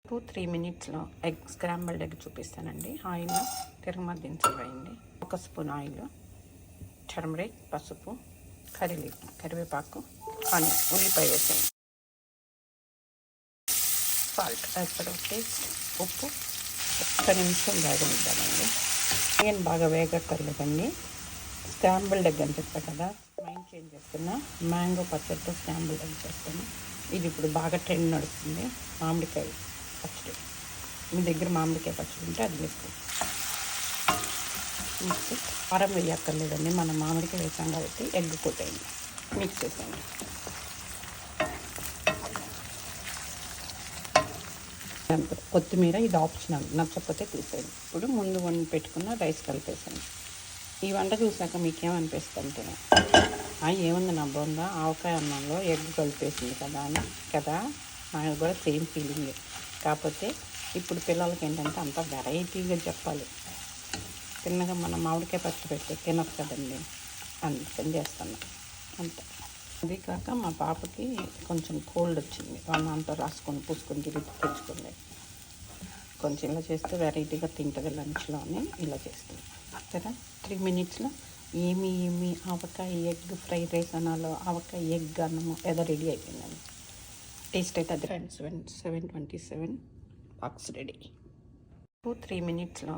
3 మినిట్స్లో egg scrambled egg చూపిస్తానండి. ఆయిల్లో తిరగమర్దించవేయండి. 1 స్పూన్ ఆయిల్, టర్మరిక్, పసుపు, కరివేపాకు, ఆనియన్, ఉల్లిపాయ వేసేయండి. సాల్ట్ యాజ్ పర్ టేస్ట్, ఉప్పు. 1 నిమిషం వేగనిద్దామండి. ఆనియన్ బాగా వేగక్కర్లేదండి. స్క్రాంబుల్డ్ ఎగ్ అని చెప్పా కదా, మైండ్ చేంజ్ చేస్తున్నా. మ్యాంగో పచ్చడితో స్క్రాంబుల్డ్ ఎగ్ చేస్తాను. ఇది ఇప్పుడు బాగా ట్రెండ్ నడుస్తుంది. మామిడికాయ పచ్చడి, మీ దగ్గర మామిడికాయ పచ్చడి ఉంటే అది వేసుకో. మిక్స్. కారం వేయక్కర్లేదండి, మనం మామిడికాయ వేసాం కాబట్టి ఎగ్ కొట్టేయండి. మిక్స్ చేసేయండి. కొత్తిమీర ఇది ఆప్షనల్, నచ్చకపోతే తీసేయండి. ఇప్పుడు ముందు వండి పెట్టుకున్న రైస్ కలిపేసేయండి. ఈ వంట చూసాక మీకేమనిపిస్తుంది? ఏముంది నా బొంద, ఆవకాయ అన్నంలో ఎగ్ కలిపేసింది కదా అని కదా. నాకు కూడా సేమ్ ఫీలింగ్. కాకపోతే ఇప్పుడు పిల్లలకి ఏంటంటే అంత వెరైటీగా చెప్పాలి. తిన్నగా మనం మామిడికాయ పచ్చడి పెడితే తినదు కదండి, అందుకని చేస్తున్నా అంతే. అది కాక మా పాపకి కొంచెం కోల్డ్ వచ్చింది. అంతా రాసుకొని పూసుకొని తిరిగి తెచ్చుకుంది. కొంచెం ఇలా చేస్తే వెరైటీగా తింటుంది లంచ్లో అని ఇలా చేస్తుంది కదా. 3 మినిట్స్లో ఏమి ఆవకాయ ఎగ్ ఫ్రైడ్ రైస్ అనాలో, ఆవకాయ ఎగ్ అన్నము ఏదో రెడీ అయిపోయిందండి. టేస్ట్ అయితే అది ఫ్రెండ్స్. 7:27 box ready. 3 మినిట్స్లో